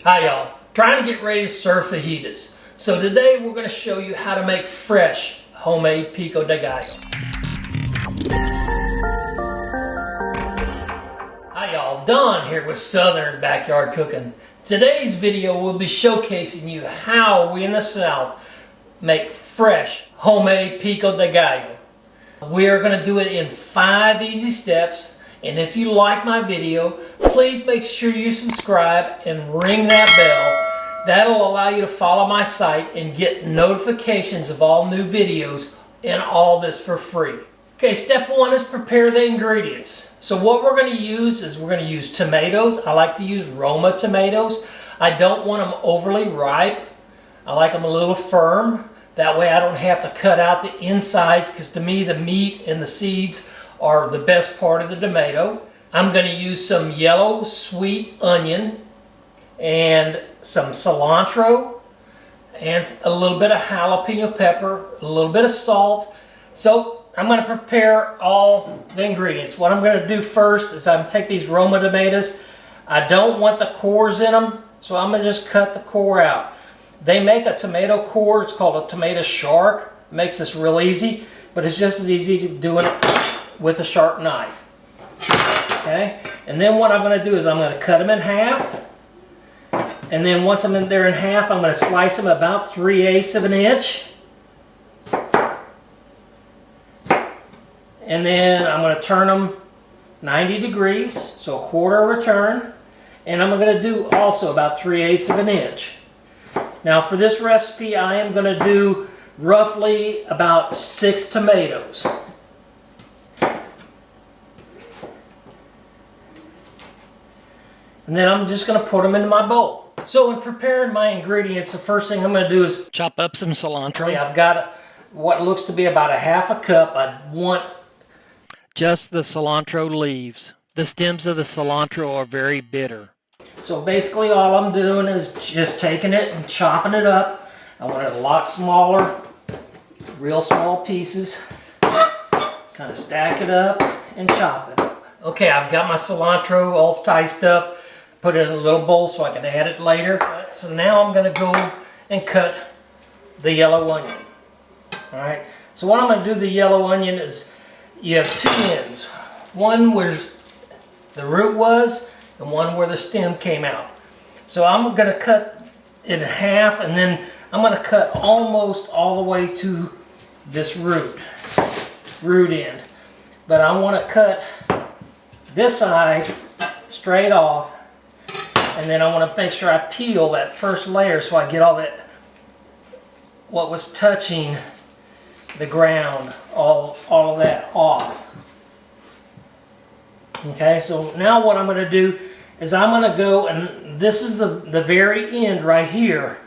Hi y'all, trying to get ready to serve fajitas. So today we're going to show you how to make fresh homemade pico de gallo. Hi y'all, Don here with Southern Backyard Cooking. Today's video will be showcasing you how we in the South make fresh homemade pico de gallo. We are going to do it in 5 easy steps. And if you like my video, please make sure you subscribe and ring that bell. That'll allow you to follow my site and get notifications of all new videos and all this for free. Okay, step 1 is prepare the ingredients. So what we're going to use is we're going to use tomatoes. I like to use Roma tomatoes. I don't want them overly ripe. I like them a little firm. That way I don't have to cut out the insides, because to me the meat and the seeds are the best part of the tomato. I'm going to use some yellow sweet onion and some cilantro and a little bit of jalapeno pepper, a little bit of salt. So I'm going to prepare all the ingredients. What I'm going to do first is I'm going to take these Roma tomatoes. I don't want the cores in them, so I'm going to just cut the core out. They make a tomato core, it's called a tomato shark. It makes this real easy, but it's just as easy to do it with a sharp knife. Okay, and then what I'm going to do is I'm going to cut them in half, and then once I'm in there in half, I'm going to slice them about 3/8 of an inch, and then I'm going to turn them 90 degrees, so a quarter of a turn, and I'm going to do also about 3/8 of an inch. Now for this recipe, I am going to do roughly about 6 tomatoes. And then I'm just going to put them into my bowl. So in preparing my ingredients, the first thing I'm going to do is chop up some cilantro. I've got what looks to be about a ½ cup. I want just the cilantro leaves. The stems of the cilantro are very bitter. So basically all I'm doing is just taking it and chopping it up. I want it a lot smaller, real small pieces. Kind of stack it up and chop it up. Okay, I've got my cilantro all diced up. Put it in a little bowl so I can add it later. So now I'm going to go and cut the yellow onion. Alright, so what I'm going to do the yellow onion is you have 2 ends. One where the root was and one where the stem came out. So I'm going to cut it in half, and then I'm going to cut almost all the way to this root end. But I want to cut this side straight off, and then I want to make sure I peel that first layer so I get all that, what was touching the ground, all of that off. Okay, so now what I'm going to do is I'm going to go, and this is the very end right here.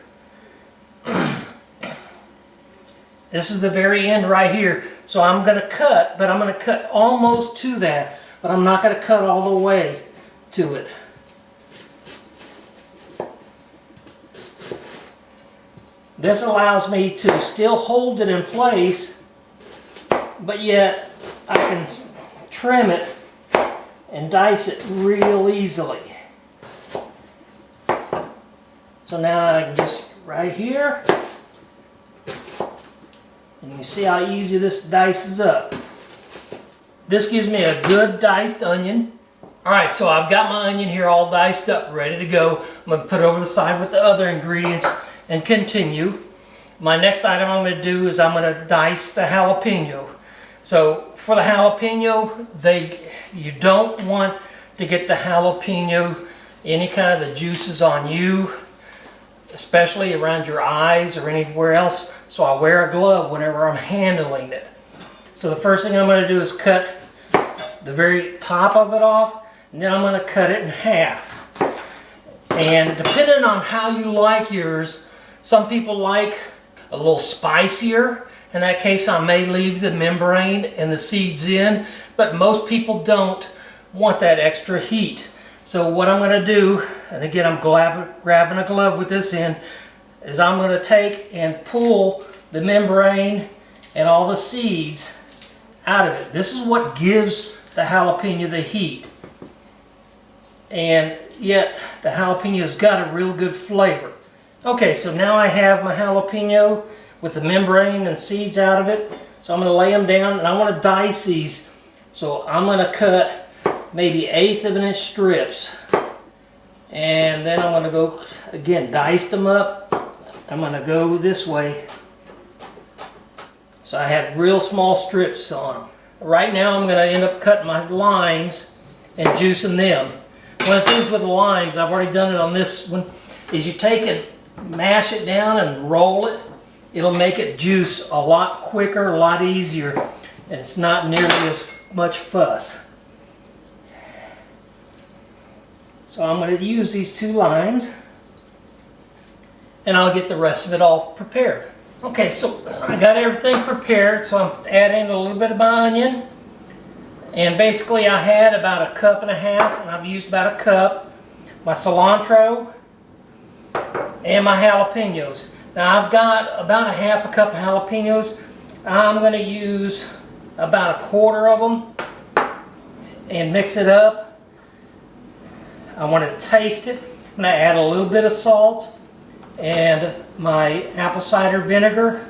This is the very end right here. So I'm going to cut, but I'm going to cut almost to that, but I'm not going to cut all the way to it. This allows me to still hold it in place, but yet I can trim it and dice it real easily. So now I can just right here, and you see how easy this dices up. This gives me a good diced onion. Alright, so I've got my onion here all diced up, ready to go. I'm going to put it over the side with the other ingredients and continue. My next item I'm going to do is I'm going to dice the jalapeno. So for the jalapeno, you don't want to get the jalapeno, any kind of the juices on you, especially around your eyes or anywhere else. So I wear a glove whenever I'm handling it. So the first thing I'm going to do is cut the very top of it off, and then I'm going to cut it in half. And depending on how you like yours, some people like a little spicier. In that case, I may leave the membrane and the seeds in, but most people don't want that extra heat. So what I'm going to do, and again I'm grabbing a glove with this in, is I'm going to take and pull the membrane and all the seeds out of it. This is what gives the jalapeno the heat. And yet the jalapeno's got a real good flavor. Okay, so now I have my jalapeno with the membrane and seeds out of it. So I'm going to lay them down, and I want to dice these. So I'm going to cut maybe 1/8 of an inch strips. And then I'm going to go, again, dice them up. I'm going to go this way. So I have real small strips on them. Right now I'm going to end up cutting my limes and juicing them. One of the things with the limes, I've already done it on this one, is you take it, mash it down and roll it. It'll make it juice a lot quicker, a lot easier, and it's not nearly as much fuss. So I'm going to use these 2 limes, and I'll get the rest of it all prepared. Okay, so I got everything prepared, so I'm adding a little bit of my onion. And basically I had about 1.5 cups, and I've used about 1 cup. My cilantro and my jalapenos. Now I've got about 1/2 cup of jalapenos. I'm going to use about 1/4 of them and mix it up. I want to taste it. I'm going to add a little bit of salt and my apple cider vinegar.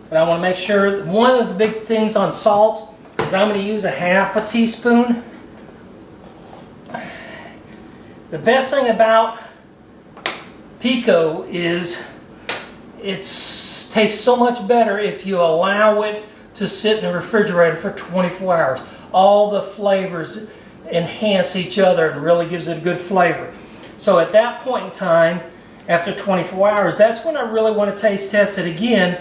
But I want to make sure, one of the big things on salt is I'm going to use 1/2 teaspoon. The best thing about pico is it tastes so much better if you allow it to sit in the refrigerator for 24 hours. All the flavors enhance each other and really gives it a good flavor. So at that point in time, after 24 hours, that's when I really want to taste test it again.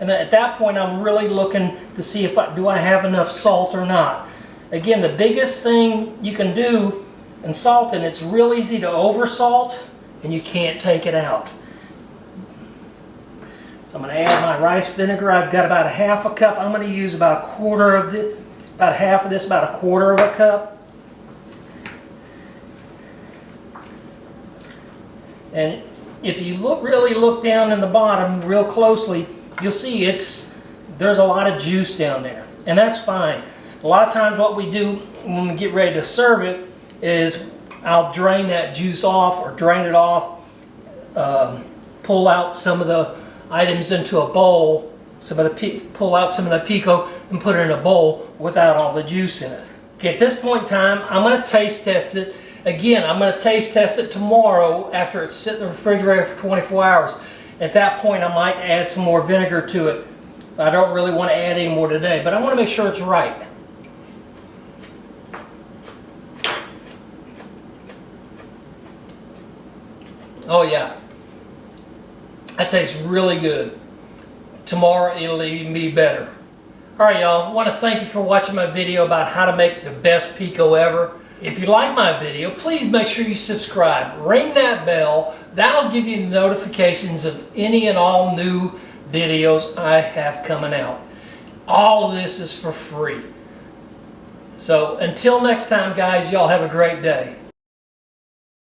And at that point, I'm really looking to see if do I have enough salt or not. Again, the biggest thing you can do in salting, it's real easy to over salt and you can't take it out. So I'm going to add my rice vinegar. I've got about 1/2 cup. I'm going to use about 1/4 of this, about half of this, about 1/4 of a cup. And if you really look down in the bottom real closely, you'll see there's a lot of juice down there. And that's fine. A lot of times what we do when we get ready to serve it is I'll drain that juice off or drain it off, pull out some of the items into a bowl, pull out some of the pico and put it in a bowl without all the juice in it. Okay, at this point in time, I'm going to taste test it. Again, I'm going to taste test it tomorrow after it's sitting in the refrigerator for 24 hours. At that point, I might add some more vinegar to it. I don't really want to add any more today, but I want to make sure it's right. Oh yeah, that tastes really good. Tomorrow it'll even be better. Alright y'all, I want to thank you for watching my video about how to make the best pico ever. If you like my video, please make sure you subscribe. Ring that bell. That'll give you notifications of any and all new videos I have coming out. All of this is for free. So until next time guys, y'all have a great day.